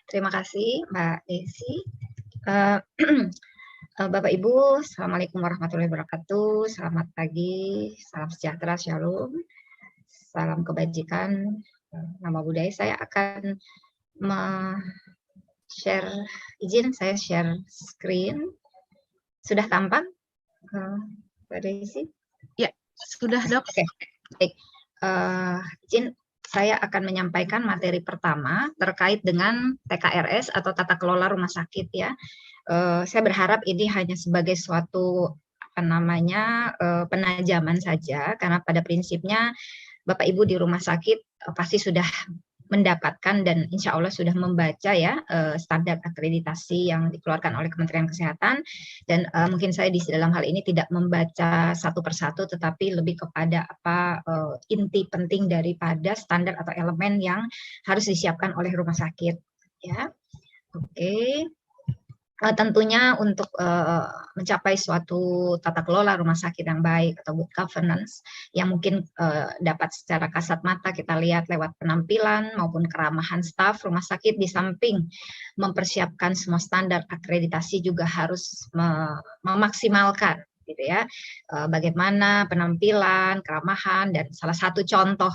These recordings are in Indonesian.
Terima kasih Mbak Desi. Uh, Bapak Ibu, Assalamualaikum warahmatullahi wabarakatuh. Selamat pagi, salam sejahtera, shalom, salam kebajikan, nama budaya. Saya akan share, izin saya share screen. Sudah tampak, Mbak Desi? Ya, sudah Dok. Oke, baik. Izin saya akan menyampaikan materi pertama terkait dengan TKRS atau tata kelola rumah sakit ya. Saya berharap ini hanya sebagai suatu penajaman saja, karena pada prinsipnya Bapak Ibu di rumah sakit pasti sudah mendapatkan dan insya Allah sudah membaca ya standar akreditasi yang dikeluarkan oleh Kementerian Kesehatan, dan mungkin saya di dalam hal ini tidak membaca satu persatu, tetapi lebih kepada inti penting daripada standar atau elemen yang harus disiapkan oleh rumah sakit ya. Oke. Tentunya untuk mencapai suatu tata kelola rumah sakit yang baik atau good governance yang mungkin dapat secara kasat mata kita lihat lewat penampilan maupun keramahan staf rumah sakit, di samping mempersiapkan semua standar akreditasi juga harus memaksimalkan gitu ya, bagaimana penampilan, keramahan, dan salah satu contoh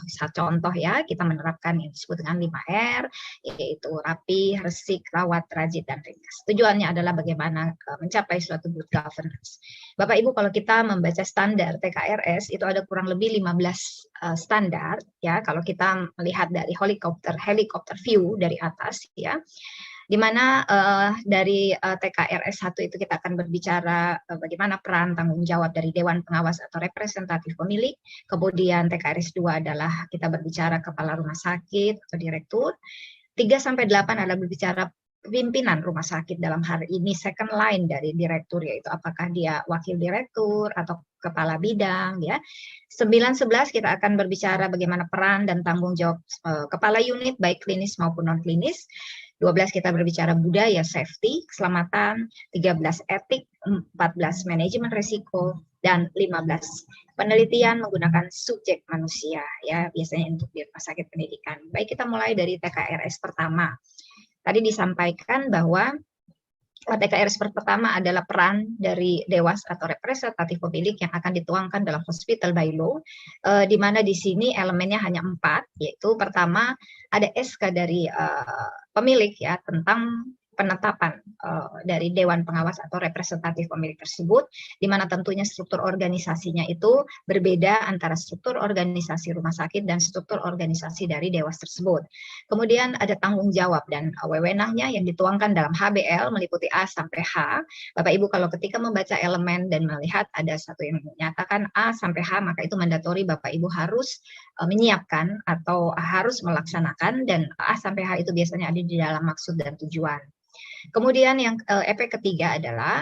ya kita menerapkan yang disebut dengan 5R, yaitu rapi, resik, rawat, rajin, dan ringkas. Tujuannya adalah bagaimana mencapai suatu good governance. Bapak Ibu, kalau kita membaca standar TKRS itu ada kurang lebih 15 standar ya, kalau kita melihat dari helikopter view dari atas ya, di mana dari TKRS 1 itu kita akan berbicara bagaimana peran tanggung jawab dari Dewan Pengawas atau representatif pemilik. Kemudian TKRS 2 adalah kita berbicara kepala rumah sakit atau direktur. 3-8 adalah berbicara pimpinan rumah sakit, dalam hal ini second line dari direktur, yaitu apakah dia wakil direktur atau kepala bidang ya. 9-11 kita akan berbicara bagaimana peran dan tanggung jawab kepala unit baik klinis maupun non klinis. 12 kita berbicara budaya, safety, keselamatan, 13 etik, 14 manajemen risiko, dan 15 penelitian menggunakan subjek manusia ya, biasanya untuk di rumah sakit pendidikan. Baik, kita mulai dari TKRS pertama. Tadi disampaikan bahwa TKRS pertama adalah peran dari dewas atau representatif pemilik yang akan dituangkan dalam hospital by law, di mana di sini elemennya hanya 4, yaitu pertama ada SK dari pemilik ya tentang penetapan dari Dewan Pengawas atau representatif pemilik tersebut, di mana tentunya struktur organisasinya itu berbeda antara struktur organisasi rumah sakit dan struktur organisasi dari dewas tersebut. Kemudian ada tanggung jawab dan wewenangnya yang dituangkan dalam HBL meliputi A sampai H. Bapak Ibu kalau ketika membaca elemen dan melihat ada satu yang menyatakan A sampai H, maka itu mandatori Bapak Ibu harus menyiapkan atau harus melaksanakan, dan A sampai H itu biasanya ada di dalam maksud dan tujuan. Kemudian yang efek ketiga adalah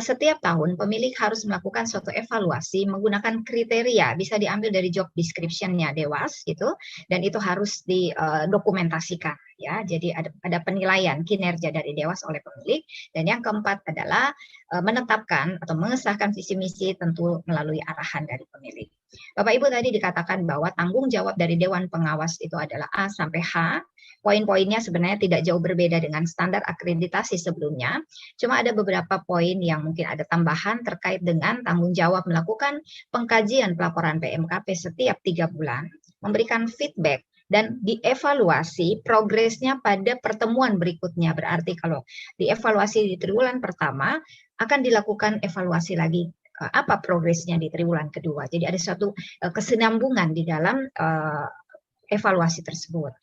setiap tahun pemilik harus melakukan suatu evaluasi menggunakan kriteria, bisa diambil dari job description-nya dewas gitu, dan itu harus didokumentasikan ya. Jadi ada penilaian kinerja dari dewas oleh pemilik. Dan yang keempat adalah menetapkan atau mengesahkan visi misi, tentu melalui arahan dari pemilik. Bapak Ibu, tadi dikatakan bahwa tanggung jawab dari Dewan Pengawas itu adalah A sampai H. Poin-poinnya sebenarnya tidak jauh berbeda dengan standar akreditasi sebelumnya, cuma ada beberapa poin yang mungkin ada tambahan terkait dengan tanggung jawab melakukan pengkajian pelaporan PMKP setiap 3 bulan, memberikan feedback, dan dievaluasi progresnya pada pertemuan berikutnya. Berarti kalau dievaluasi di triwulan pertama, akan dilakukan evaluasi lagi apa progresnya di triwulan kedua. Jadi ada suatu kesinambungan di dalam evaluasi tersebut.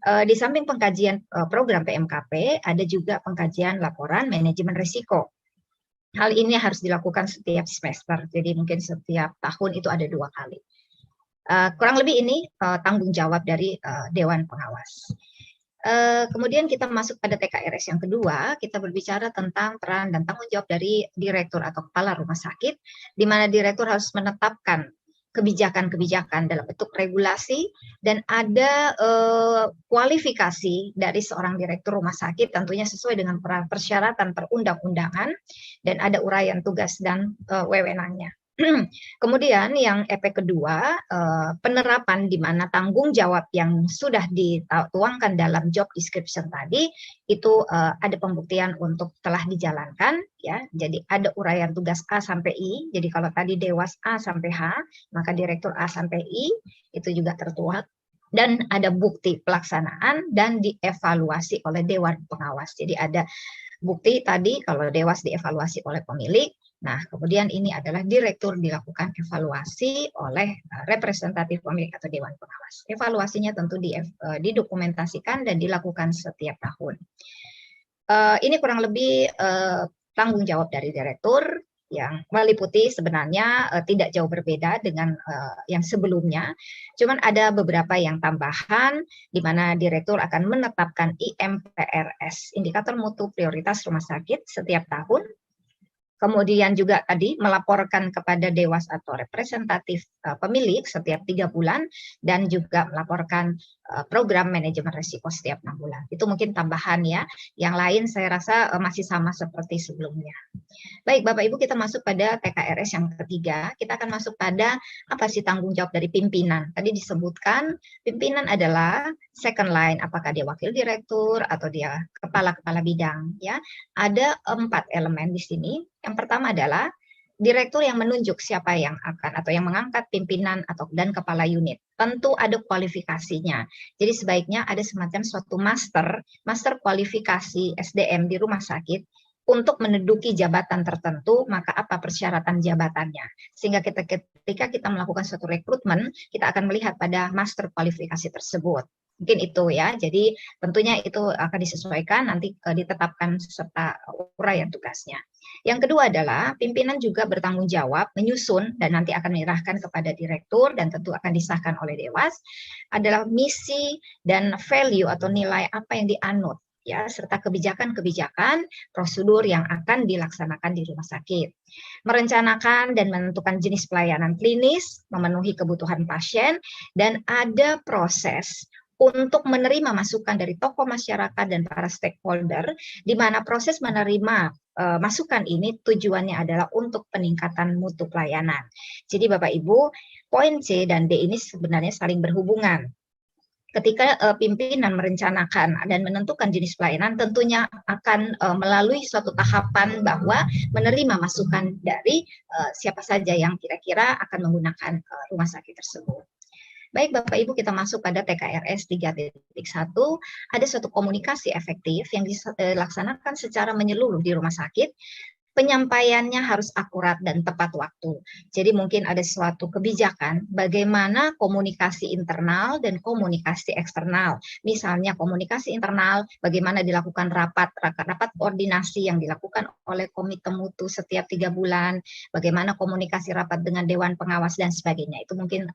Di samping pengkajian program PMKP, ada juga pengkajian laporan manajemen risiko. Hal ini harus dilakukan setiap semester, jadi mungkin setiap tahun itu ada 2 kali. Kurang lebih ini tanggung jawab dari Dewan Pengawas. Kemudian kita masuk pada TKRS yang kedua, kita berbicara tentang peran dan tanggung jawab dari direktur atau kepala rumah sakit, di mana direktur harus menetapkan kebijakan-kebijakan dalam bentuk regulasi, dan ada kualifikasi dari seorang direktur rumah sakit tentunya sesuai dengan persyaratan perundang-undangan, dan ada uraian tugas dan wewenangnya. Kemudian yang EP kedua, penerapan di mana tanggung jawab yang sudah dituangkan dalam job description tadi itu ada pembuktian untuk telah dijalankan ya. Jadi ada uraian tugas A sampai I. Jadi kalau tadi Dewas A sampai H, maka Direktur A sampai I itu juga tertuang dan ada bukti pelaksanaan dan dievaluasi oleh Dewan Pengawas. Jadi ada bukti tadi kalau Dewas dievaluasi oleh pemilik. Nah, kemudian ini adalah direktur dilakukan evaluasi oleh representatif pemilik atau Dewan Pengawas. Evaluasinya tentu didokumentasikan dan dilakukan setiap tahun. Ini kurang lebih tanggung jawab dari direktur yang meliputi sebenarnya tidak jauh berbeda dengan yang sebelumnya. Cuman ada beberapa yang tambahan di mana direktur akan menetapkan IMPRS, indikator mutu prioritas rumah sakit setiap tahun. Kemudian juga tadi melaporkan kepada Dewas atau representatif pemilik setiap 3 bulan dan juga melaporkan program manajemen risiko setiap 6 bulan. Itu mungkin tambahan ya. Yang lain saya rasa masih sama seperti sebelumnya. Baik, Bapak Ibu, kita masuk pada TKRS yang ketiga. Kita akan masuk pada apa sih tanggung jawab dari pimpinan. Tadi disebutkan pimpinan adalah second line, apakah dia wakil direktur atau dia kepala-kepala bidang ya. Ada 4 elemen di sini. Yang pertama adalah direktur yang menunjuk siapa yang akan atau yang mengangkat pimpinan dan kepala unit. Tentu ada kualifikasinya. Jadi sebaiknya ada semacam suatu master kualifikasi SDM di rumah sakit untuk menduduki jabatan tertentu, maka apa persyaratan jabatannya. Sehingga ketika kita melakukan suatu rekrutmen, kita akan melihat pada master kualifikasi tersebut. Mungkin itu ya, jadi tentunya itu akan disesuaikan, nanti ditetapkan serta uraian tugasnya. Yang kedua adalah pimpinan juga bertanggung jawab menyusun dan nanti akan menyerahkan kepada direktur dan tentu akan disahkan oleh Dewas, adalah misi dan value atau nilai apa yang dianut ya, serta kebijakan-kebijakan prosedur yang akan dilaksanakan di rumah sakit. Merencanakan dan menentukan jenis pelayanan klinis, memenuhi kebutuhan pasien, dan ada proses untuk menerima masukan dari tokoh masyarakat dan para stakeholder, di mana proses menerima masukan ini tujuannya adalah untuk peningkatan mutu pelayanan. Jadi Bapak Ibu, poin C dan D ini sebenarnya saling berhubungan. Ketika pimpinan merencanakan dan menentukan jenis pelayanan, tentunya akan melalui suatu tahapan bahwa menerima masukan dari siapa saja yang kira-kira akan menggunakan rumah sakit tersebut. Baik Bapak Ibu, kita masuk pada TKRS 3.1, ada suatu komunikasi efektif yang dilaksanakan secara menyeluruh di rumah sakit. Penyampaiannya harus akurat dan tepat waktu. Jadi mungkin ada suatu kebijakan bagaimana komunikasi internal dan komunikasi eksternal. Misalnya komunikasi internal, bagaimana dilakukan rapat koordinasi yang dilakukan oleh komite mutu setiap 3 bulan, bagaimana komunikasi rapat dengan Dewan Pengawas dan sebagainya. Itu mungkin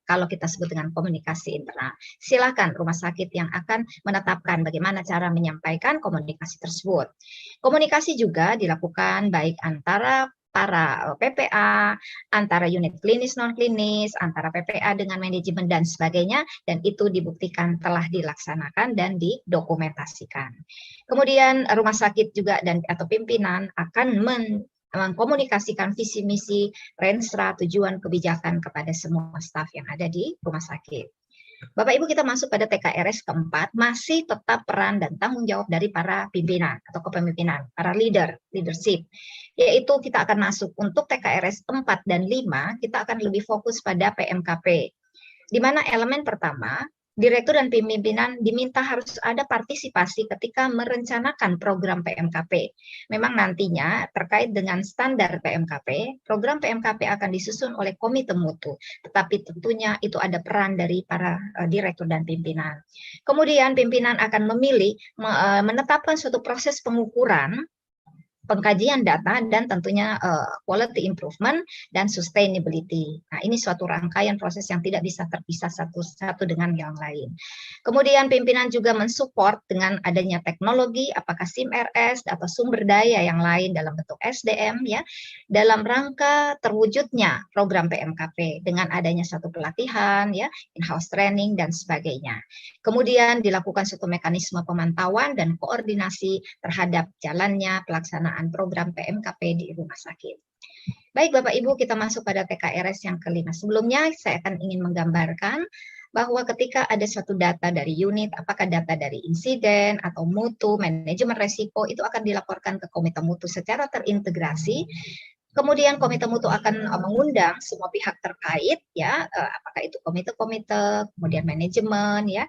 kalau kita sebut dengan komunikasi internal. Silakan rumah sakit yang akan menetapkan bagaimana cara menyampaikan komunikasi tersebut. Komunikasi juga dilakukan baik antara para PPA, antara unit klinis non-klinis, antara PPA dengan manajemen dan sebagainya, dan itu dibuktikan telah dilaksanakan dan didokumentasikan. Kemudian rumah sakit juga atau pimpinan akan mengkomunikasikan visi misi, renstra, tujuan kebijakan kepada semua staf yang ada di rumah sakit. Bapak Ibu, kita masuk pada TKRS keempat, masih tetap peran dan tanggung jawab dari para pimpinan atau kepemimpinan, para leadership. Yaitu kita akan masuk untuk TKRS 4 dan 5, kita akan lebih fokus pada PMKP. Di mana elemen pertama, direktur dan pimpinan diminta harus ada partisipasi ketika merencanakan program PMKP. Memang nantinya terkait dengan standar PMKP, program PMKP akan disusun oleh komite mutu, tetapi tentunya itu ada peran dari para direktur dan pimpinan. Kemudian pimpinan akan memilih menetapkan suatu proses pengukuran, pengkajian data, dan tentunya quality improvement dan sustainability. Nah, ini suatu rangkaian proses yang tidak bisa terpisah satu dengan yang lain. Kemudian pimpinan juga mensupport dengan adanya teknologi, apakah SIM-RS atau sumber daya yang lain dalam bentuk SDM ya, dalam rangka terwujudnya program PMKP dengan adanya satu pelatihan ya, in-house training dan sebagainya. Kemudian dilakukan suatu mekanisme pemantauan dan koordinasi terhadap jalannya pelaksanaan program PMKP di rumah sakit. Baik Bapak Ibu, kita masuk pada TKRS yang kelima. Sebelumnya saya akan ingin menggambarkan bahwa ketika ada suatu data dari unit, apakah data dari insiden atau mutu, manajemen resiko, itu akan dilaporkan ke komite mutu secara terintegrasi. Kemudian komite mutu akan mengundang semua pihak terkait, ya, apakah itu komite-komite, kemudian manajemen, ya,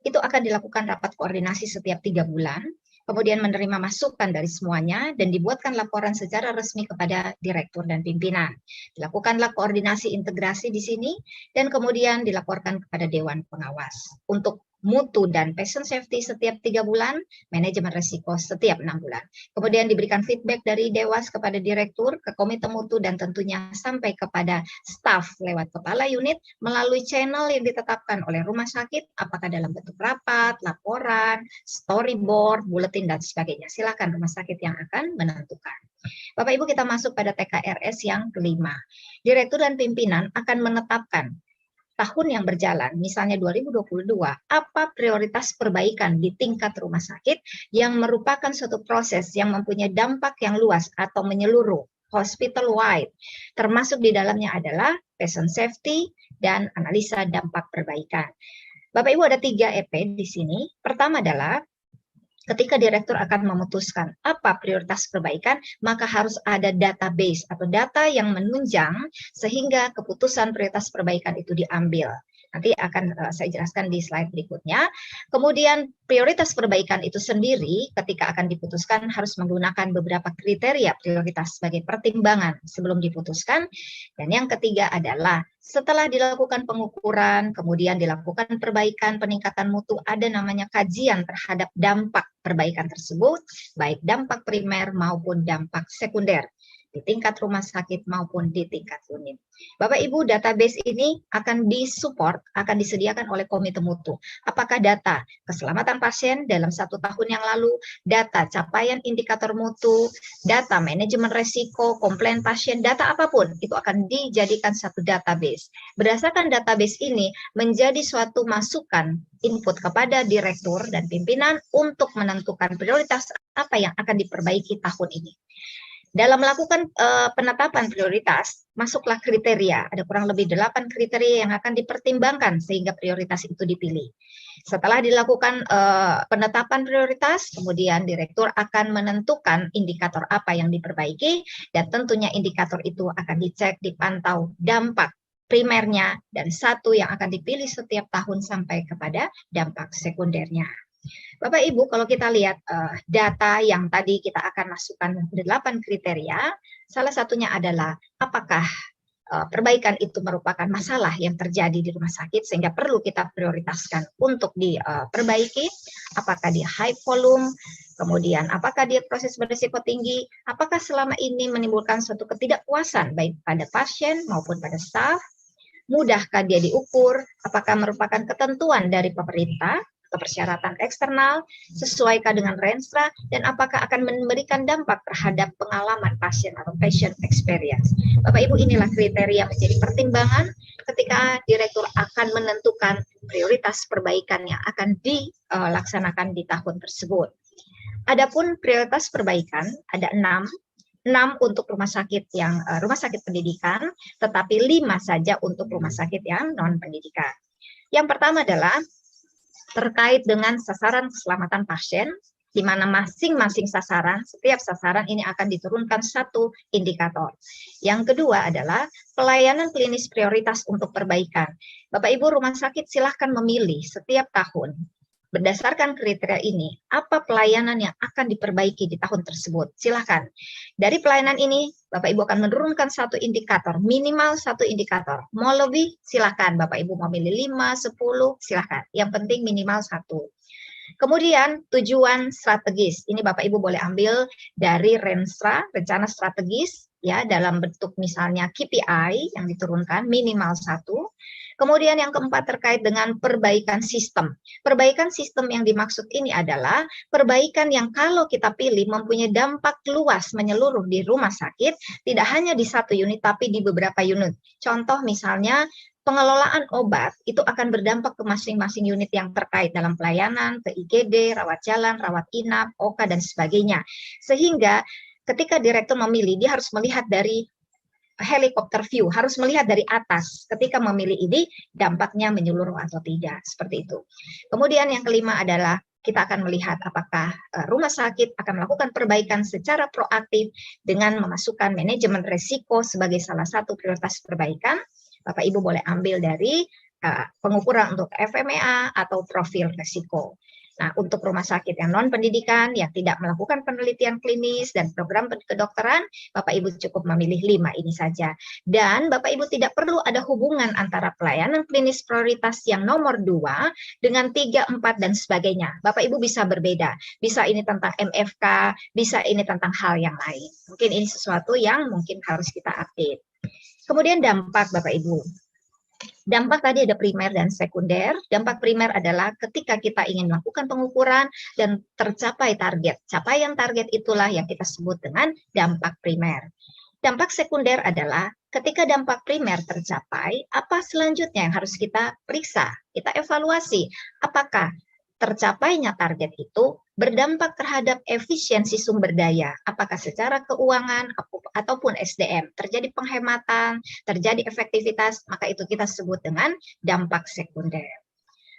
itu akan dilakukan rapat koordinasi setiap 3 bulan. Kemudian menerima masukan dari semuanya dan dibuatkan laporan secara resmi kepada direktur dan pimpinan. Dilakukanlah koordinasi integrasi di sini dan kemudian dilaporkan kepada Dewan Pengawas. Untuk mutu dan patient safety setiap 3 bulan, manajemen risiko setiap 6 bulan. Kemudian diberikan feedback dari Dewas kepada direktur, ke komite mutu, dan tentunya sampai kepada staf lewat kepala unit melalui channel yang ditetapkan oleh rumah sakit, apakah dalam bentuk rapat, laporan, storyboard, buletin, dan sebagainya. Silakan rumah sakit yang akan menentukan. Bapak Ibu, kita masuk pada TKRS yang kelima. Direktur dan pimpinan akan menetapkan tahun yang berjalan, misalnya 2022, apa prioritas perbaikan di tingkat rumah sakit yang merupakan suatu proses yang mempunyai dampak yang luas atau menyeluruh, hospital wide, termasuk di dalamnya adalah patient safety dan analisa dampak perbaikan. Bapak Ibu, ada 3 EP di sini. Pertama adalah ketika direktur akan memutuskan apa prioritas perbaikan, maka harus ada database atau data yang menunjang sehingga keputusan prioritas perbaikan itu diambil. Nanti akan saya jelaskan di slide berikutnya. Kemudian prioritas perbaikan itu sendiri ketika akan diputuskan harus menggunakan beberapa kriteria prioritas sebagai pertimbangan sebelum diputuskan. Dan yang ketiga adalah setelah dilakukan pengukuran, kemudian dilakukan perbaikan, peningkatan mutu, ada namanya kajian terhadap dampak perbaikan tersebut, baik dampak primer maupun dampak sekunder di tingkat rumah sakit maupun di tingkat unit. Bapak Ibu, database ini akan disupport, akan disediakan oleh komite mutu. Apakah data keselamatan pasien dalam 1 tahun yang lalu, data capaian indikator mutu, data manajemen resiko, komplain pasien, data apapun, itu akan dijadikan satu database. Berdasarkan database ini menjadi suatu masukan input kepada direktur dan pimpinan untuk menentukan prioritas apa yang akan diperbaiki tahun ini. Dalam melakukan penetapan prioritas, masuklah kriteria. Ada kurang lebih 8 kriteria yang akan dipertimbangkan sehingga prioritas itu dipilih. Setelah dilakukan penetapan prioritas, kemudian direktur akan menentukan indikator apa yang diperbaiki, dan tentunya indikator itu akan dicek, dipantau dampak primernya, dan satu yang akan dipilih setiap tahun sampai kepada dampak sekundernya. Bapak Ibu, kalau kita lihat data yang tadi kita akan masukkan 8 kriteria, salah satunya adalah apakah perbaikan itu merupakan masalah yang terjadi di rumah sakit sehingga perlu kita prioritaskan untuk diperbaiki, apakah dia high volume, kemudian apakah dia proses berisiko tinggi, apakah selama ini menimbulkan suatu ketidakpuasan baik pada pasien maupun pada staf, mudahkah dia diukur, apakah merupakan ketentuan dari pemerintah, persyaratan eksternal, sesuaikah dengan Renstra, dan apakah akan memberikan dampak terhadap pengalaman pasien atau patient experience. Bapak Ibu, inilah kriteria menjadi pertimbangan ketika direktur akan menentukan prioritas perbaikan yang akan dilaksanakan di tahun tersebut. Adapun prioritas perbaikan ada 6 untuk rumah sakit yang rumah sakit pendidikan, tetapi 5 saja untuk rumah sakit yang non pendidikan. Yang pertama adalah terkait dengan sasaran keselamatan pasien, di mana masing-masing sasaran, setiap sasaran ini akan diturunkan satu indikator. Yang kedua adalah pelayanan klinis prioritas untuk perbaikan. Bapak Ibu rumah sakit silahkan memilih setiap tahun, berdasarkan kriteria ini, apa pelayanan yang akan diperbaiki di tahun tersebut. Silahkan. Dari pelayanan ini, Bapak Ibu akan menurunkan satu indikator, minimal satu indikator. Mau lebih, silahkan. Bapak Ibu mau milih 5, 10, silahkan. Yang penting minimal 1. Kemudian tujuan strategis. Ini Bapak Ibu boleh ambil dari Renstra, rencana strategis, ya, dalam bentuk misalnya KPI yang diturunkan minimal 1. Kemudian yang keempat terkait dengan perbaikan sistem. Perbaikan sistem yang dimaksud ini adalah perbaikan yang kalau kita pilih mempunyai dampak luas menyeluruh di rumah sakit, tidak hanya di satu unit tapi di beberapa unit. Contoh misalnya pengelolaan obat itu akan berdampak ke masing-masing unit yang terkait dalam pelayanan, ke IGD, rawat jalan, rawat inap, OK, dan sebagainya. Sehingga ketika direktur memilih, dia harus melihat dari helikopter view, harus melihat dari atas ketika memilih ini dampaknya menyeluruh atau tidak, seperti itu. Kemudian yang kelima adalah kita akan melihat apakah rumah sakit akan melakukan perbaikan secara proaktif dengan memasukkan manajemen risiko sebagai salah satu prioritas perbaikan. Bapak Ibu boleh ambil dari pengukuran untuk FMEA atau profil risiko. Nah, untuk rumah sakit yang non-pendidikan, yang tidak melakukan penelitian klinis dan program kedokteran, Bapak Ibu cukup memilih 5 ini saja. Dan Bapak Ibu tidak perlu ada hubungan antara pelayanan klinis prioritas yang nomor 2 dengan 3, 4, dan sebagainya. Bapak Ibu bisa berbeda. Bisa ini tentang MFK, bisa ini tentang hal yang lain. Mungkin ini sesuatu yang mungkin harus kita update. Kemudian dampak Bapak Ibu. Dampak tadi ada primer dan sekunder. Dampak primer adalah ketika kita ingin melakukan pengukuran dan tercapai target. Capaian target itulah yang kita sebut dengan dampak primer. Dampak sekunder adalah ketika dampak primer tercapai, apa selanjutnya yang harus kita periksa, kita evaluasi. Apakah tercapainya target itu berdampak terhadap efisiensi sumber daya, apakah secara keuangan ataupun SDM, terjadi penghematan, terjadi efektivitas, maka itu kita sebut dengan dampak sekunder.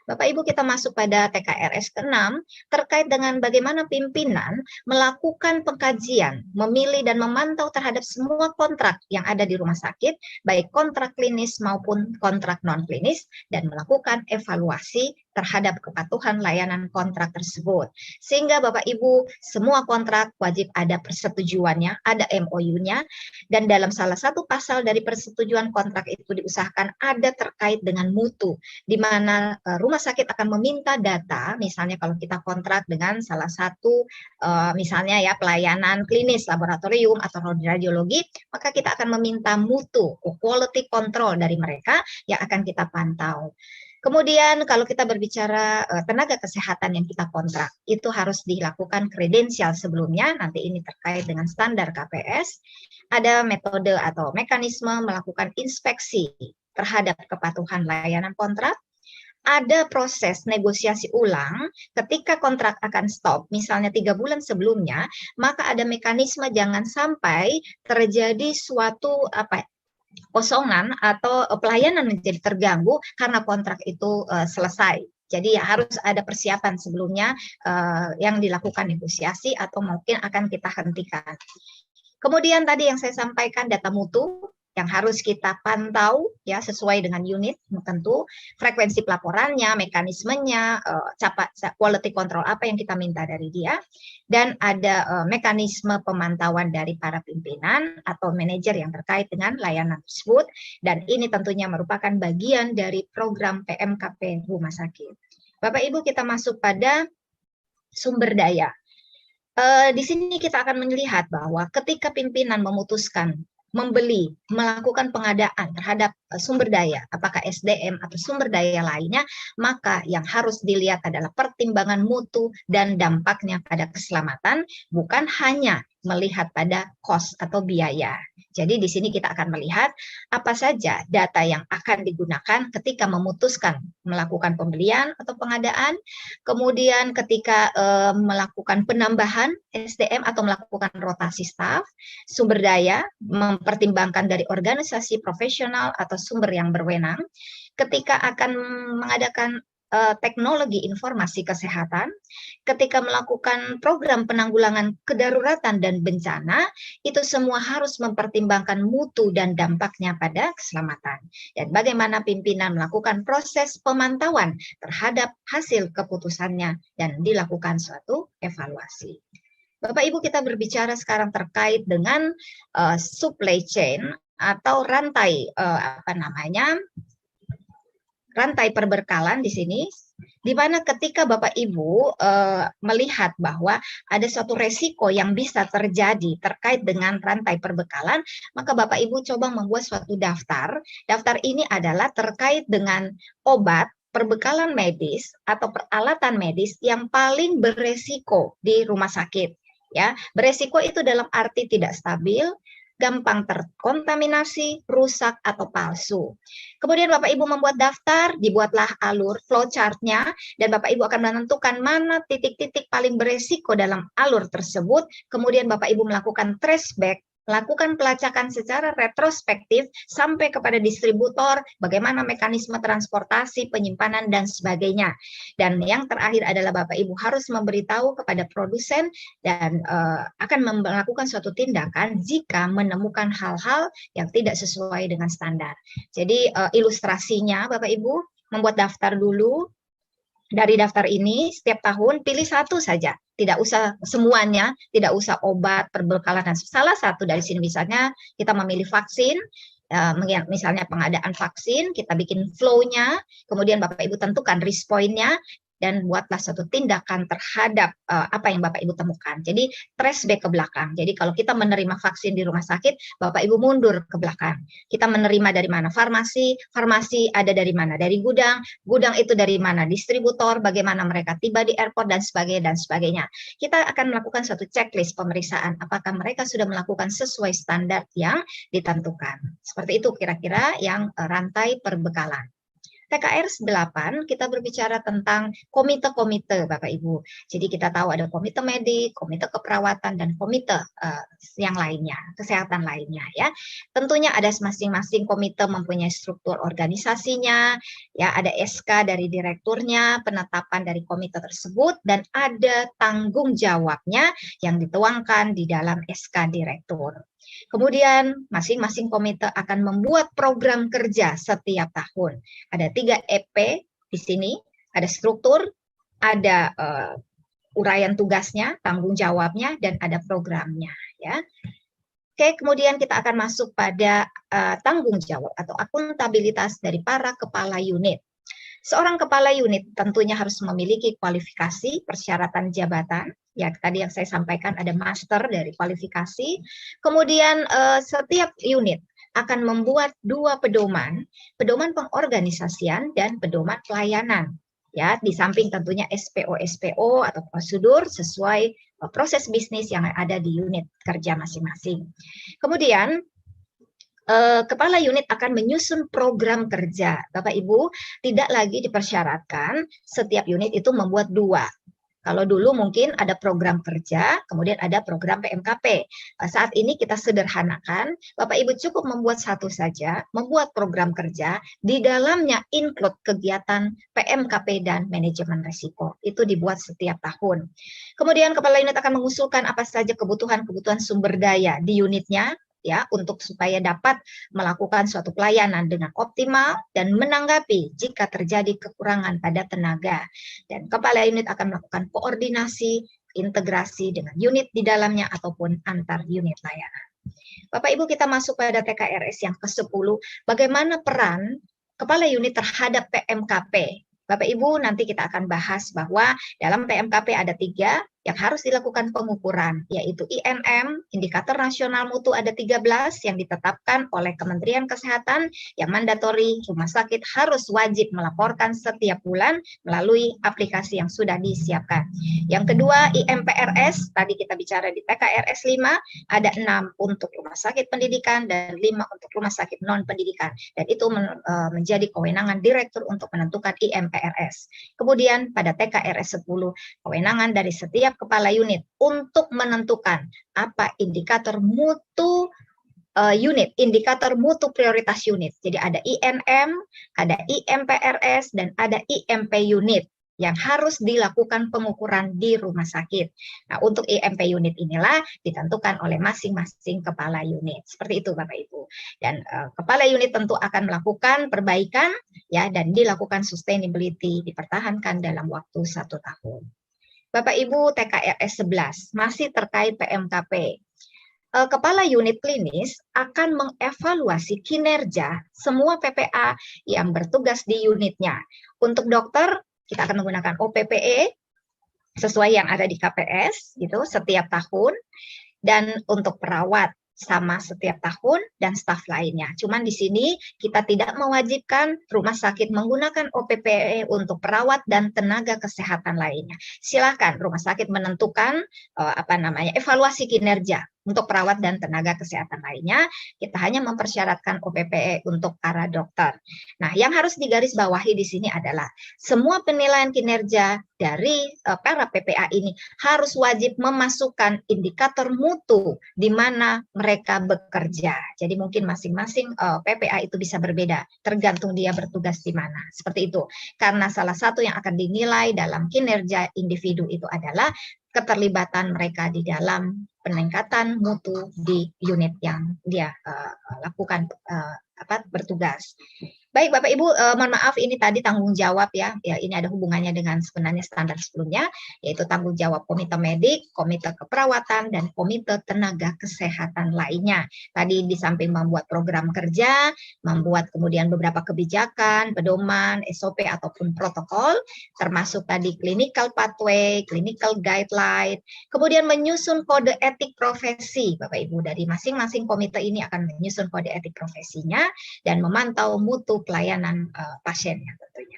Bapak Ibu, kita masuk pada TKRS ke-6 terkait dengan bagaimana pimpinan melakukan pengkajian, memilih dan memantau terhadap semua kontrak yang ada di rumah sakit, baik kontrak klinis maupun kontrak non-klinis, dan melakukan evaluasi terhadap kepatuhan layanan kontrak tersebut. Sehingga Bapak Ibu, semua kontrak wajib ada persetujuannya, ada MOU-nya, dan dalam salah satu pasal dari persetujuan kontrak itu diusahakan ada terkait dengan mutu, di mana rumah sakit akan meminta data, misalnya kalau kita kontrak dengan salah satu, misalnya ya pelayanan klinis, laboratorium, atau radiologi, maka kita akan meminta mutu, quality control dari mereka yang akan kita pantau. Kemudian kalau kita berbicara tenaga kesehatan yang kita kontrak, itu harus dilakukan kredensial sebelumnya, nanti ini terkait dengan standar KPS, ada metode atau mekanisme melakukan inspeksi terhadap kepatuhan layanan kontrak, ada proses negosiasi ulang ketika kontrak akan stop, misalnya 3 bulan sebelumnya, maka ada mekanisme jangan sampai terjadi suatu kosongan atau pelayanan menjadi terganggu karena kontrak itu selesai. Jadi ya harus ada persiapan sebelumnya yang dilakukan negosiasi atau mungkin akan kita hentikan. Kemudian tadi yang saya sampaikan data mutu yang harus kita pantau ya sesuai dengan unit tentu, frekuensi pelaporannya, mekanismenya, quality control apa yang kita minta dari dia, dan ada mekanisme pemantauan dari para pimpinan atau manajer yang terkait dengan layanan tersebut, dan ini tentunya merupakan bagian dari program PMKP rumah sakit. Bapak Ibu, kita masuk pada sumber daya. Di sini kita akan melihat bahwa ketika pimpinan memutuskan membeli, melakukan pengadaan terhadap sumber daya, apakah SDM atau sumber daya lainnya, maka yang harus dilihat adalah pertimbangan mutu dan dampaknya pada keselamatan, bukan hanya melihat pada cost atau biaya. Jadi di sini kita akan melihat apa saja data yang akan digunakan ketika memutuskan melakukan pembelian atau pengadaan, kemudian ketika melakukan penambahan SDM atau melakukan rotasi staf, sumber daya, mempertimbangkan dari organisasi profesional atau sumber yang berwenang, ketika akan mengadakan teknologi informasi kesehatan, ketika melakukan program penanggulangan kedaruratan dan bencana, itu semua harus mempertimbangkan mutu dan dampaknya pada keselamatan. Dan bagaimana pimpinan melakukan proses pemantauan terhadap hasil keputusannya dan dilakukan suatu evaluasi. Bapak Ibu, kita berbicara sekarang terkait dengan supply chain atau rantai rantai perberkalan di sini, di mana ketika Bapak Ibu melihat bahwa ada suatu resiko yang bisa terjadi terkait dengan rantai perbekalan, maka Bapak Ibu coba membuat suatu daftar. Daftar ini adalah terkait dengan obat, perbekalan medis atau peralatan medis yang paling beresiko di rumah sakit. Ya, beresiko itu dalam arti tidak stabil, gampang terkontaminasi, rusak, atau palsu. Kemudian Bapak Ibu membuat daftar, dibuatlah alur flowchart-nya, dan Bapak Ibu akan menentukan mana titik-titik paling beresiko dalam alur tersebut, kemudian Bapak Ibu melakukan traceback lakukan pelacakan secara retrospektif sampai kepada distributor, bagaimana mekanisme transportasi, penyimpanan, dan sebagainya. Dan yang terakhir adalah Bapak Ibu harus memberitahu kepada produsen dan akan melakukan suatu tindakan jika menemukan hal-hal yang tidak sesuai dengan standar. Jadi ilustrasinya Bapak Ibu membuat daftar dulu. Dari daftar ini setiap tahun pilih satu saja, tidak usah semuanya, tidak usah obat, perbekalan, dan salah satu dari sini misalnya kita memilih vaksin, misalnya pengadaan vaksin, kita bikin flow-nya, kemudian Bapak Ibu tentukan risk point-nya, dan buatlah suatu tindakan terhadap apa yang Bapak Ibu temukan. Jadi trace back ke belakang. Jadi kalau kita menerima vaksin di rumah sakit, Bapak Ibu mundur ke belakang. Kita menerima dari mana? Farmasi, farmasi ada dari mana? Dari gudang, gudang itu dari mana? Distributor, bagaimana mereka tiba di airport, dan sebagainya, dan sebagainya. Kita akan melakukan suatu checklist pemeriksaan, apakah mereka sudah melakukan sesuai standar yang ditentukan. Seperti itu kira-kira yang rantai perbekalan. TKR 8 kita berbicara tentang komite-komite Bapak Ibu. Jadi kita tahu ada komite medik, komite keperawatan, dan komite yang lainnya, kesehatan lainnya ya. Tentunya ada masing-masing komite mempunyai struktur organisasinya, ya ada SK dari direkturnya, penetapan dari komite tersebut, dan ada tanggung jawabnya yang dituangkan di dalam SK direktur. Kemudian masing-masing komite akan membuat program kerja setiap tahun. Ada 3 EP di sini, ada struktur, ada uraian tugasnya, tanggung jawabnya, dan ada programnya. Ya. Oke, kemudian kita akan masuk pada tanggung jawab atau akuntabilitas dari para kepala unit. Seorang kepala unit tentunya harus memiliki kualifikasi, persyaratan jabatan. Ya, tadi yang saya sampaikan ada master dari kualifikasi. Kemudian setiap unit akan membuat 2 pedoman pengorganisasian dan pedoman pelayanan. Ya, di samping tentunya SPO atau prosedur sesuai proses bisnis yang ada di unit kerja masing-masing. Kemudian kepala unit akan menyusun program kerja. Bapak Ibu, tidak lagi dipersyaratkan setiap unit itu membuat 2. Kalau dulu mungkin ada program kerja, kemudian ada program PMKP. Saat ini kita sederhanakan, Bapak Ibu cukup membuat 1 saja, membuat program kerja, di dalamnya include kegiatan PMKP dan manajemen risiko. Itu dibuat setiap tahun. Kemudian kepala unit akan mengusulkan apa saja kebutuhan sumber daya di unitnya, ya, untuk supaya dapat melakukan suatu pelayanan dengan optimal dan menanggapi jika terjadi kekurangan pada tenaga. Dan kepala unit akan melakukan koordinasi, integrasi dengan unit di dalamnya ataupun antar unit layanan. Bapak Ibu, kita masuk pada TKRS yang ke-10, bagaimana peran kepala unit terhadap PMKP. Bapak Ibu, nanti kita akan bahas bahwa dalam PMKP ada 3 yang harus dilakukan pengukuran, yaitu INM, Indikator Nasional Mutu ada 13 yang ditetapkan oleh Kementerian Kesehatan, yang mandatori rumah sakit harus wajib melaporkan setiap bulan melalui aplikasi yang sudah disiapkan. Yang kedua, IMPRS, tadi kita bicara di TKRS 5, ada 6 untuk rumah sakit pendidikan dan 5 untuk rumah sakit non-pendidikan. Dan itu menjadi kewenangan direktur untuk menentukan IMPRS. Kemudian pada TKRS 10, kewenangan dari setiap kepala unit untuk menentukan apa indikator mutu unit, indikator mutu prioritas unit. Jadi ada INM, ada IMPRS, dan ada IMP unit yang harus dilakukan pengukuran di rumah sakit. Nah, untuk IMP unit inilah ditentukan oleh masing-masing kepala unit. Seperti itu Bapak Ibu. Dan kepala unit tentu akan melakukan perbaikan ya, dan dilakukan sustainability, dipertahankan dalam waktu 1 tahun. Bapak Ibu, TKRS 11 masih terkait PMKP. Kepala unit klinis akan mengevaluasi kinerja semua PPA yang bertugas di unitnya. Untuk dokter, kita akan menggunakan OPPE sesuai yang ada di KPS gitu setiap tahun, dan untuk perawat sama setiap tahun, dan staf lainnya. Cuman di sini kita tidak mewajibkan rumah sakit menggunakan OPPE untuk perawat dan tenaga kesehatan lainnya. Silakan rumah sakit menentukan evaluasi kinerja Untuk perawat dan tenaga kesehatan lainnya, kita hanya mempersyaratkan OPPE untuk para dokter. Nah, yang harus digarisbawahi di sini adalah semua penilaian kinerja dari para PPA ini harus wajib memasukkan indikator mutu di mana mereka bekerja. Jadi mungkin masing-masing PPA itu bisa berbeda, tergantung dia bertugas di mana. Seperti itu. Karena salah satu yang akan dinilai dalam kinerja individu itu adalah keterlibatan mereka di dalam peningkatan mutu di unit yang dia lakukan bertugas. Baik Bapak Ibu, mohon maaf ini tadi tanggung jawab ya. Ya, ini ada hubungannya dengan sebenarnya standar sebelumnya, yaitu tanggung jawab komite medik, komite keperawatan, dan komite tenaga kesehatan lainnya. Tadi di samping membuat program kerja, membuat kemudian beberapa kebijakan, pedoman, SOP ataupun protokol, termasuk tadi clinical pathway, clinical guideline, kemudian menyusun kode etik profesi. Bapak Ibu, dari masing-masing komite ini akan menyusun kode etik profesinya dan memantau mutu pelayanan pasiennya tentunya.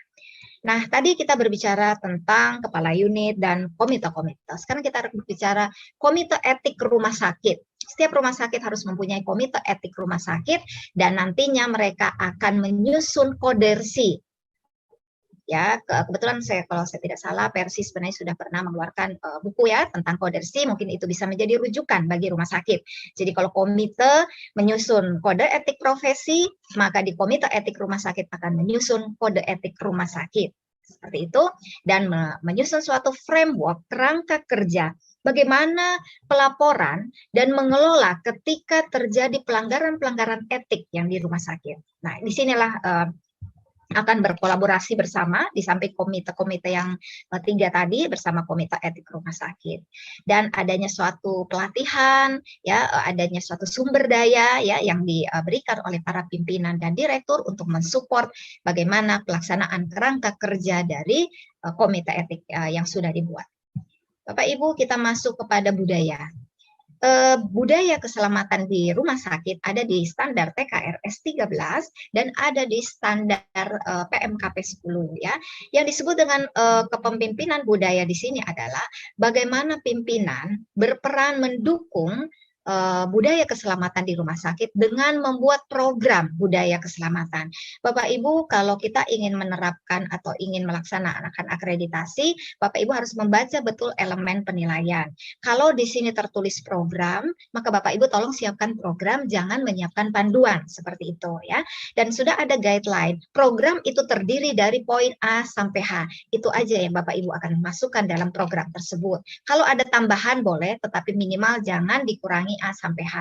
Nah, tadi kita berbicara tentang kepala unit dan komite-komite. Sekarang kita berbicara komite etik rumah sakit. Setiap rumah sakit harus mempunyai komite etik rumah sakit dan nantinya mereka akan menyusun kodersi. Ya, kebetulan kalau saya tidak salah, Persi sebenarnya sudah pernah mengeluarkan buku ya tentang kodersi, mungkin itu bisa menjadi rujukan bagi rumah sakit. Jadi kalau komite menyusun kode etik profesi, maka di komite etik rumah sakit akan menyusun kode etik rumah sakit. Seperti itu, dan menyusun suatu framework kerangka kerja bagaimana pelaporan dan mengelola ketika terjadi pelanggaran-pelanggaran etik yang di rumah sakit. Nah, disinilah akan berkolaborasi bersama di samping komite-komite yang 3 tadi bersama komite etik rumah sakit, dan adanya suatu pelatihan ya, adanya suatu sumber daya ya yang diberikan oleh para pimpinan dan direktur untuk mensupport bagaimana pelaksanaan kerangka kerja dari komite etik yang sudah dibuat. Bapak Ibu, kita masuk kepada budaya. Budaya keselamatan di rumah sakit ada di standar TKRS 13 dan ada di standar PMKP 10 ya. Yang disebut dengan kepemimpinan budaya di sini adalah bagaimana pimpinan berperan mendukung budaya keselamatan di rumah sakit dengan membuat program budaya keselamatan. Bapak Ibu, kalau kita ingin menerapkan atau ingin melaksanakan akreditasi, Bapak Ibu harus membaca betul elemen penilaian. Kalau di sini tertulis program, maka Bapak Ibu tolong siapkan program, jangan menyiapkan panduan seperti itu ya. Dan sudah ada guideline. Program itu terdiri dari poin A sampai H. Itu aja yang Bapak Ibu akan masukkan dalam program tersebut. Kalau ada tambahan boleh, tetapi minimal jangan dikurangi A sampai H.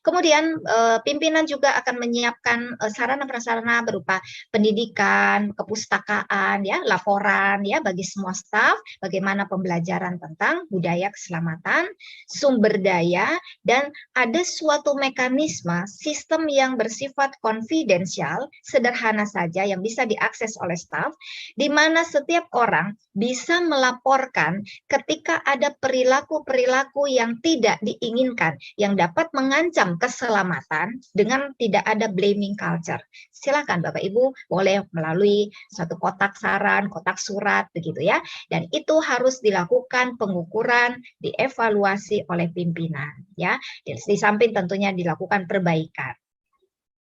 Kemudian pimpinan juga akan menyiapkan sarana-prasarana berupa pendidikan, kepustakaan, ya, laporan, ya, bagi semua staf, bagaimana pembelajaran tentang budaya keselamatan, sumber daya, dan ada suatu mekanisme sistem yang bersifat konfidensial, sederhana saja yang bisa diakses oleh staf, di mana setiap orang bisa melaporkan ketika ada perilaku-perilaku yang tidak diinginkan, yang dapat mengancam keselamatan dengan tidak ada blaming culture. Silakan Bapak Ibu boleh melalui satu kotak saran, kotak surat begitu ya. Dan itu harus dilakukan pengukuran, dievaluasi oleh pimpinan ya. Di samping tentunya dilakukan perbaikan.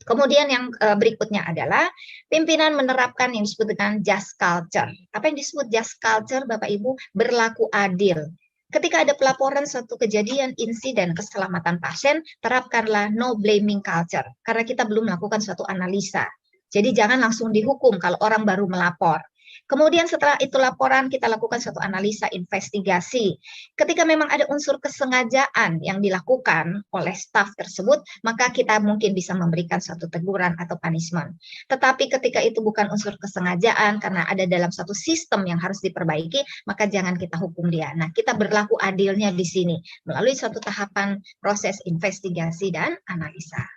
Kemudian yang berikutnya adalah pimpinan menerapkan yang disebut dengan just culture. Apa yang disebut just culture, Bapak Ibu? Berlaku adil. Ketika ada pelaporan suatu kejadian insiden keselamatan pasien, terapkanlah no blaming culture, karena kita belum melakukan suatu analisa. Jadi jangan langsung dihukum kalau orang baru melapor. Kemudian setelah itu laporan, kita lakukan suatu analisa investigasi. Ketika memang ada unsur kesengajaan yang dilakukan oleh staf tersebut, maka kita mungkin bisa memberikan suatu teguran atau punishment. Tetapi ketika itu bukan unsur kesengajaan, karena ada dalam satu sistem yang harus diperbaiki, maka jangan kita hukum dia. Nah, kita berlaku adilnya di sini, melalui suatu tahapan proses investigasi dan analisa.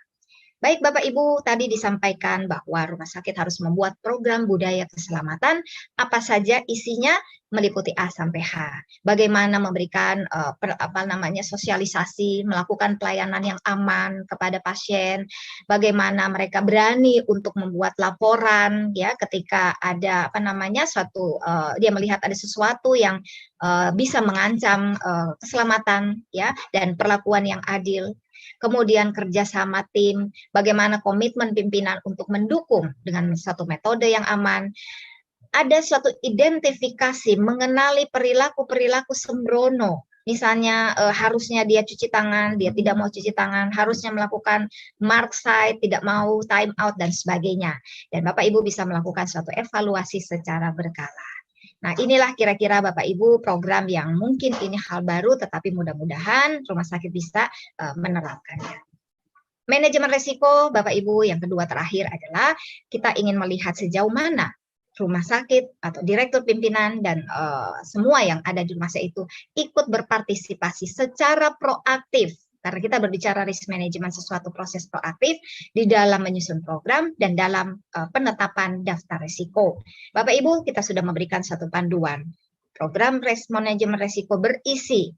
Baik Bapak Ibu, tadi disampaikan bahwa rumah sakit harus membuat program budaya keselamatan, apa saja isinya meliputi A sampai H. Bagaimana memberikan sosialisasi, melakukan pelayanan yang aman kepada pasien, bagaimana mereka berani untuk membuat laporan ya ketika ada dia melihat ada sesuatu yang bisa mengancam keselamatan ya dan perlakuan yang adil. Kemudian kerjasama tim, bagaimana komitmen pimpinan untuk mendukung dengan satu metode yang aman. Ada suatu identifikasi mengenali perilaku-perilaku sembrono. Misalnya harusnya dia cuci tangan, dia tidak mau cuci tangan, harusnya melakukan mark side, tidak mau time out, dan sebagainya. Dan Bapak Ibu bisa melakukan suatu evaluasi secara berkala. Nah, inilah kira-kira Bapak Ibu program yang mungkin ini hal baru, tetapi mudah-mudahan rumah sakit bisa menerapkannya. Manajemen resiko, Bapak Ibu, yang kedua terakhir adalah kita ingin melihat sejauh mana rumah sakit atau direktur pimpinan dan semua yang ada di rumah sakit itu ikut berpartisipasi secara proaktif. Karena kita berbicara risk management, sesuatu proses proaktif di dalam menyusun program dan dalam penetapan daftar risiko. Bapak Ibu, kita sudah memberikan satu panduan. Program risk management risiko berisi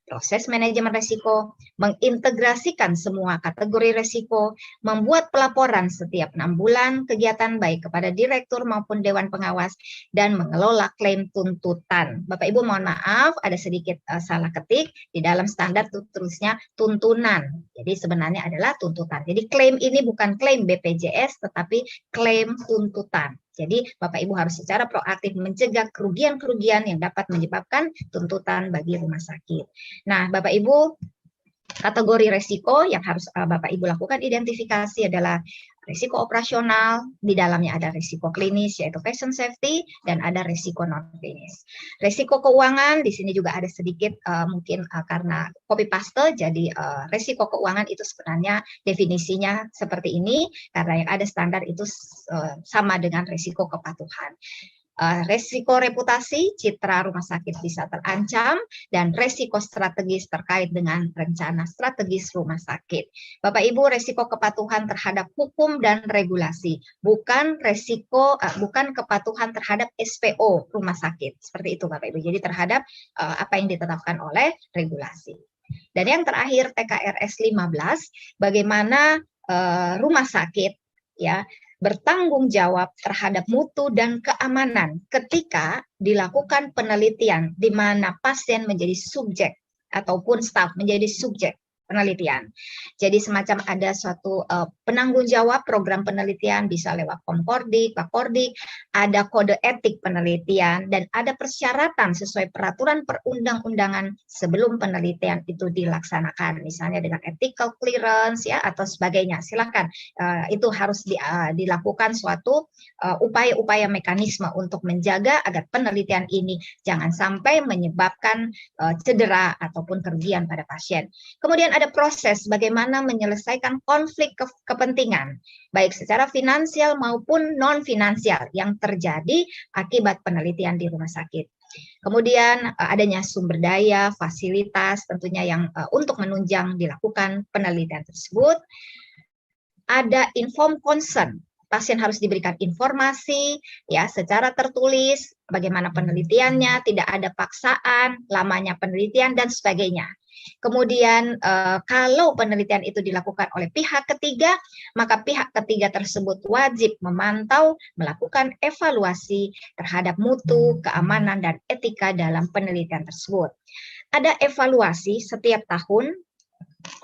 proses manajemen risiko, mengintegrasikan semua kategori risiko, membuat pelaporan setiap 6 bulan kegiatan baik kepada direktur maupun dewan pengawas, dan mengelola klaim tuntutan. Bapak Ibu mohon maaf, ada sedikit salah ketik, di dalam standar tulisnya tuntunan. Jadi sebenarnya adalah tuntutan. Jadi klaim ini bukan klaim BPJS, tetapi klaim tuntutan. Jadi Bapak Ibu harus secara proaktif mencegah kerugian-kerugian yang dapat menyebabkan tuntutan bagi rumah sakit. Nah, Bapak Ibu, kategori resiko yang harus Bapak Ibu lakukan identifikasi adalah risiko operasional, di dalamnya ada risiko klinis yaitu patient safety, dan ada risiko non klinis. Risiko keuangan di sini juga ada sedikit mungkin karena copy paste, jadi risiko keuangan itu sebenarnya definisinya seperti ini karena yang ada standar itu sama dengan risiko kepatuhan. Resiko reputasi, citra rumah sakit bisa terancam, dan resiko strategis terkait dengan rencana strategis rumah sakit. Bapak Ibu, resiko kepatuhan terhadap hukum dan regulasi, bukan kepatuhan terhadap SPO rumah sakit. Seperti itu Bapak Ibu. Jadi terhadap apa yang ditetapkan oleh regulasi. Dan yang terakhir TKRS 15, bagaimana rumah sakit ya bertanggung jawab terhadap mutu dan keamanan ketika dilakukan penelitian di mana pasien menjadi subjek ataupun staf menjadi subjek penelitian. Jadi semacam ada suatu penanggung jawab program penelitian bisa lewat Komkordik, Pakordik, ada kode etik penelitian dan ada persyaratan sesuai peraturan perundang-undangan sebelum penelitian itu dilaksanakan, misalnya dengan ethical clearance ya atau sebagainya. Silakan itu harus dilakukan suatu upaya-upaya mekanisme untuk menjaga agar penelitian ini jangan sampai menyebabkan cedera ataupun kerugian pada pasien. Kemudian ada proses bagaimana menyelesaikan konflik kepentingan, baik secara finansial maupun non-finansial yang terjadi akibat penelitian di rumah sakit. Kemudian adanya sumber daya, fasilitas tentunya yang untuk menunjang dilakukan penelitian tersebut. Ada informed consent, pasien harus diberikan informasi ya secara tertulis bagaimana penelitiannya, tidak ada paksaan, lamanya penelitian dan sebagainya. Kemudian kalau penelitian itu dilakukan oleh pihak ketiga, maka pihak ketiga tersebut wajib memantau, melakukan evaluasi terhadap mutu, keamanan, dan etika dalam penelitian tersebut. Ada evaluasi setiap tahun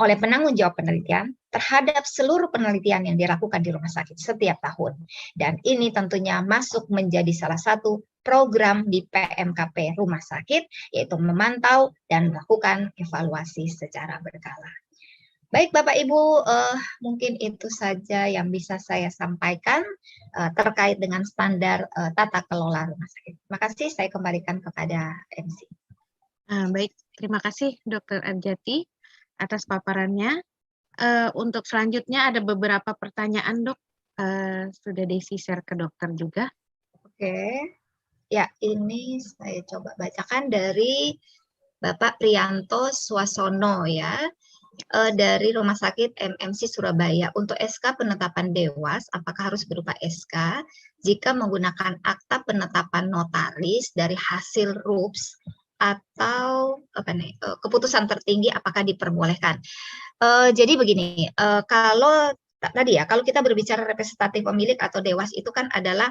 oleh penanggung jawab penelitian terhadap seluruh penelitian yang dilakukan di rumah sakit setiap tahun. Dan ini tentunya masuk menjadi salah satu program di PMKP rumah sakit, yaitu memantau dan melakukan evaluasi secara berkala. Baik Bapak Ibu, mungkin itu saja yang bisa saya sampaikan terkait dengan standar tata kelola rumah sakit. Terima kasih, saya kembalikan kepada MC. Baik, terima kasih Dr. Arjati atas paparannya. Untuk selanjutnya ada beberapa pertanyaan Dok, sudah Desi share ke dokter juga. Oke. Ya, ini saya coba bacakan dari Bapak Prianto Swasono ya. dari Rumah Sakit MMC Surabaya. Untuk SK penetapan dewas, apakah harus berupa SK? Jika menggunakan akta penetapan notaris dari hasil RUPS atau keputusan tertinggi, apakah diperbolehkan? Jadi begini, kalau tadi ya, kalau kita berbicara representatif pemilik atau dewas itu kan adalah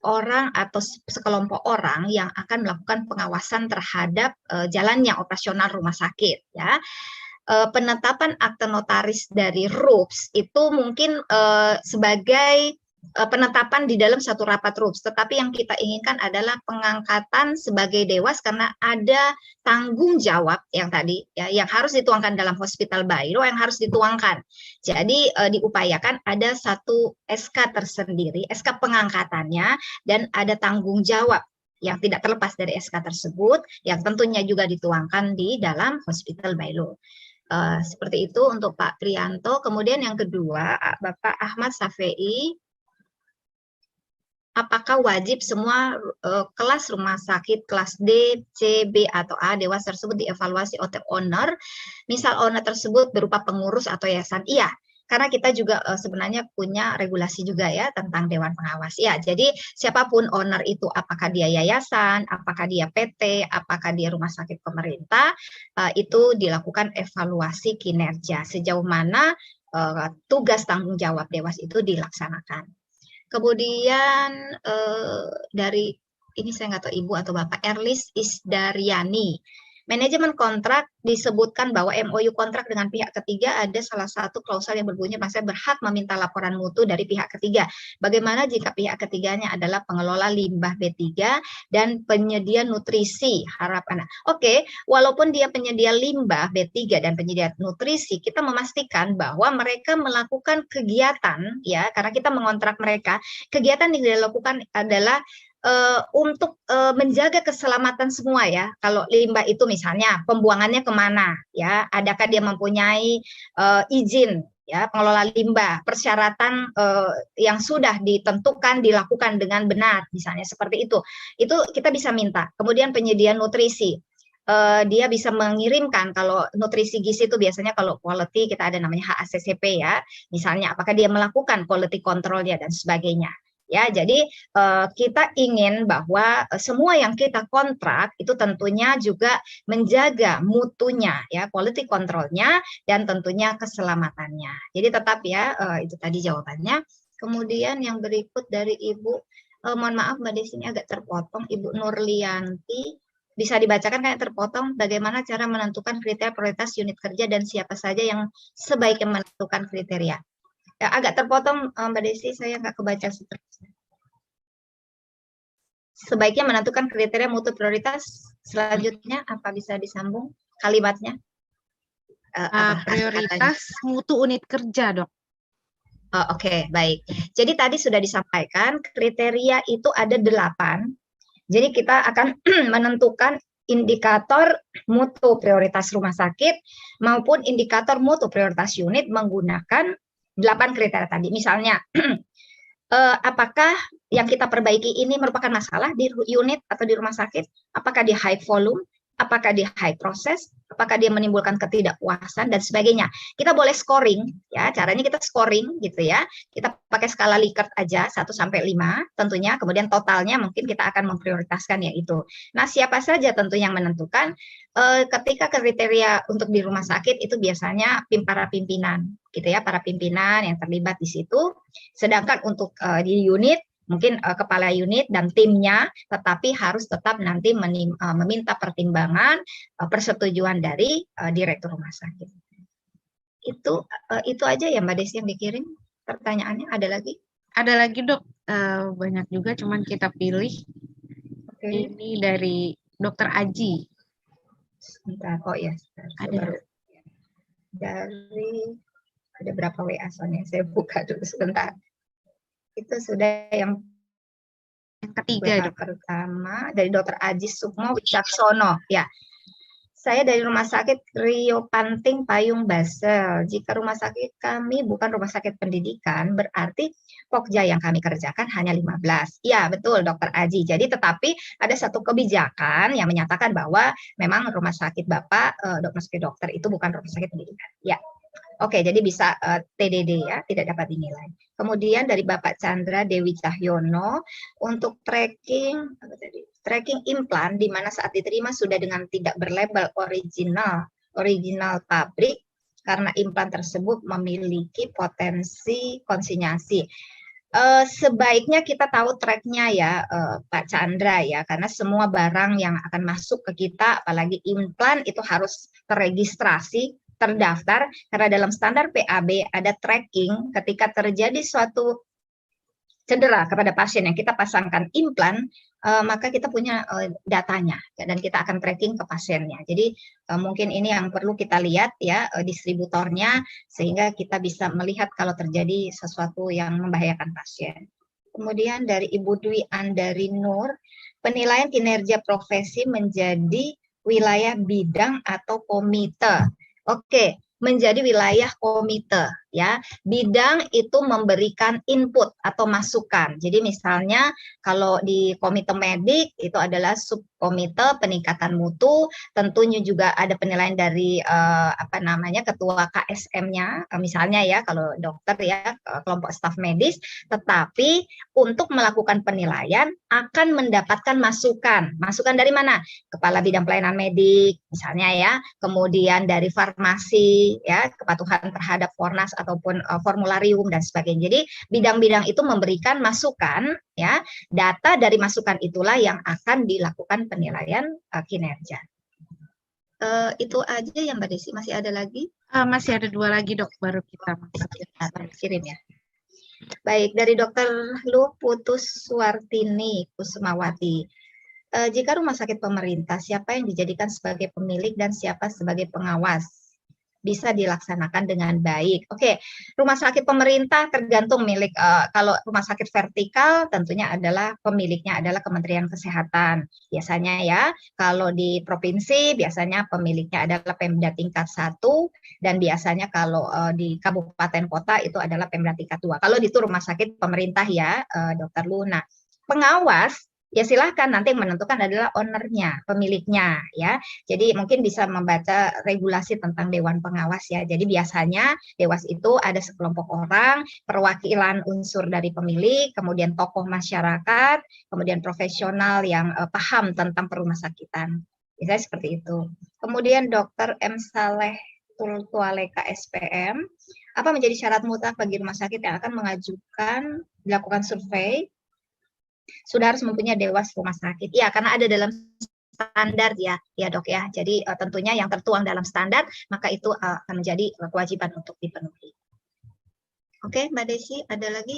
orang atau sekelompok orang yang akan melakukan pengawasan terhadap jalannya operasional rumah sakit, ya. Penetapan akte notaris dari RUPS itu mungkin sebagai penetapan di dalam satu rapat RUPS, tetapi yang kita inginkan adalah pengangkatan sebagai dewas karena ada tanggung jawab yang tadi ya, yang harus dituangkan dalam hospital bylaw yang harus dituangkan. Jadi diupayakan ada satu SK tersendiri, SK pengangkatannya, dan ada tanggung jawab yang tidak terlepas dari SK tersebut, yang tentunya juga dituangkan di dalam hospital bylaw. Seperti itu untuk Pak Prianto. Kemudian yang kedua, Bapak Ahmad Safei, apakah wajib semua kelas rumah sakit kelas D, C, B, atau A dewas tersebut dievaluasi oleh owner, misal owner tersebut berupa pengurus atau yayasan? Iya, karena kita juga sebenarnya punya regulasi juga ya tentang Dewan Pengawas. Ya, jadi siapapun owner itu, apakah dia yayasan, apakah dia PT, apakah dia rumah sakit pemerintah, itu dilakukan evaluasi kinerja sejauh mana tugas tanggung jawab dewas itu dilaksanakan. Kemudian dari ini saya nggak tahu Ibu atau Bapak, Erlis Isdaryani. Manajemen kontrak disebutkan bahwa MOU kontrak dengan pihak ketiga ada salah satu klausul yang berbunyi masa berhak meminta laporan mutu dari pihak ketiga. Bagaimana jika pihak ketiganya adalah pengelola limbah B3 dan penyedia nutrisi harapan? Oke, walaupun dia penyedia limbah B3 dan penyedia nutrisi, kita memastikan bahwa mereka melakukan kegiatan ya, karena kita mengontrak mereka, kegiatan yang dilakukan adalah untuk menjaga keselamatan semua ya. Kalau limbah itu misalnya pembuangannya kemana ya, adakah dia mempunyai izin ya pengelola limbah, persyaratan yang sudah ditentukan dilakukan dengan benar, misalnya seperti itu kita bisa minta. Kemudian penyedia nutrisi, dia bisa mengirimkan, kalau nutrisi gizi itu biasanya kalau quality kita ada namanya HACCP ya, misalnya apakah dia melakukan quality control-nya dan sebagainya. Ya, jadi kita ingin bahwa semua yang kita kontrak itu tentunya juga menjaga mutunya, ya, quality control-nya dan tentunya keselamatannya. Jadi tetap ya, itu tadi jawabannya. Kemudian yang berikut dari Ibu, mohon maaf Mbak Desi ini agak terpotong, Ibu Nurlianti, bisa dibacakan kayak terpotong, bagaimana cara menentukan kriteria prioritas unit kerja dan siapa saja yang sebaiknya menentukan kriteria. Ya, agak terpotong Mbak Desi, saya nggak kebaca seterusnya. Sebaiknya menentukan kriteria mutu prioritas, selanjutnya apa bisa disambung kalimatnya? Prioritas mutu unit kerja, Dok. Oke, baik. Jadi tadi sudah disampaikan kriteria itu ada 8. Jadi kita akan menentukan indikator mutu prioritas rumah sakit maupun indikator mutu prioritas unit menggunakan 8 kriteria tadi. Misalnya, apakah yang kita perbaiki ini merupakan masalah di unit atau di rumah sakit? Apakah dia high volume? Apakah dia high process? Apakah dia menimbulkan ketidakpuasan dan sebagainya? Kita boleh scoring, ya. Caranya kita scoring gitu ya. Kita pakai skala Likert aja 1 sampai 5 tentunya. Kemudian totalnya mungkin kita akan memprioritaskan ya itu. Nah, siapa saja tentu yang menentukan ketika kriteria untuk di rumah sakit itu biasanya para pimpinan gitu ya, para pimpinan yang terlibat di situ. Sedangkan untuk di unit mungkin kepala unit dan timnya, tetapi harus tetap nanti meminta pertimbangan persetujuan dari direktur rumah sakit. Itu aja ya Mbak Desi yang dikirim pertanyaannya. Ada lagi? Ada lagi Dok, banyak juga, cuman kita pilih. Okay. Ini dari Dokter Aji. Sebentar, oh ya, baru dari ada berapa WA soalnya, saya buka dulu sebentar. Itu sudah yang ketiga pertama dari Dr. Aji Sukmo Wicaksono ya. Saya dari Rumah Sakit Rio Panting Payung Basel. Jika rumah sakit kami bukan rumah sakit pendidikan, berarti Pokja yang kami kerjakan hanya 15. Ya, betul Dokter Aji. Jadi tetapi ada satu kebijakan yang menyatakan bahwa memang rumah sakit Bapak, rumah sakit dokter itu bukan rumah sakit pendidikan. Ya. Oke, jadi bisa TDD ya, tidak dapat dinilai. Kemudian dari Bapak Chandra Dewi Cahyono, untuk tracking implan di mana saat diterima sudah dengan tidak berlabel original pabrik karena implan tersebut memiliki potensi konsinyasi. Sebaiknya kita tahu tracknya ya, Pak Chandra ya, karena semua barang yang akan masuk ke kita, apalagi implan itu harus terregistrasi, terdaftar, karena dalam standar PAB ada tracking ketika terjadi suatu cedera kepada pasien yang kita pasangkan implan, maka kita punya datanya ya, dan kita akan tracking ke pasiennya. Jadi mungkin ini yang perlu kita lihat ya, distributornya, sehingga kita bisa melihat kalau terjadi sesuatu yang membahayakan pasien. Kemudian dari Ibu Dwi Andari Nur, penilaian kinerja profesi menjadi wilayah bidang atau komite. Oke, menjadi wilayah komite ya. Bidang itu memberikan input atau masukan. Jadi misalnya kalau di komite medik itu adalah subkomite peningkatan mutu, tentunya juga ada penilaian dari ketua KSM-nya, misalnya ya kalau dokter ya kelompok staf medis, tetapi untuk melakukan penilaian akan mendapatkan masukan. Masukan dari mana? Kepala bidang pelayanan medik misalnya ya, kemudian dari farmasi ya, kepatuhan terhadap Fornas ataupun formularium dan sebagainya. Jadi bidang-bidang itu memberikan masukan ya, data dari masukan itulah yang akan dilakukan penilaian kinerja. Itu aja yang Mbak Desi, masih ada lagi? Masih ada 2 lagi dok, baru kita kirim ya. Baik, dari Dokter Lu Putus Suwartini Kusumawati. Jika rumah sakit pemerintah, siapa yang dijadikan sebagai pemilik dan siapa sebagai pengawas? Bisa dilaksanakan dengan baik. Oke, rumah sakit pemerintah tergantung milik. Kalau rumah sakit vertikal tentunya adalah pemiliknya adalah Kementerian Kesehatan. Biasanya ya, kalau di provinsi biasanya pemiliknya adalah Pemda tingkat 1 dan biasanya kalau di kabupaten kota itu adalah Pemda tingkat 2. Kalau itu rumah sakit pemerintah ya, Dokter Luna. Pengawas ya silahkan, nanti yang menentukan adalah ownernya, pemiliknya ya. Jadi mungkin bisa membaca regulasi tentang Dewan Pengawas ya. Jadi biasanya Dewas itu ada sekelompok orang, perwakilan unsur dari pemilik, kemudian tokoh masyarakat, kemudian profesional yang paham tentang perumahsakitan. Biasanya seperti itu. Kemudian Dr. M. Saleh Tultualeka SPM, apa menjadi syarat mutlak bagi rumah sakit yang akan mengajukan dilakukan survei sudah harus mempunyai dewas rumah sakit. Ya, karena ada dalam standar ya dok ya. Jadi tentunya yang tertuang dalam standar, maka itu akan menjadi kewajiban untuk dipenuhi. Oke, Mbak Desi, ada lagi?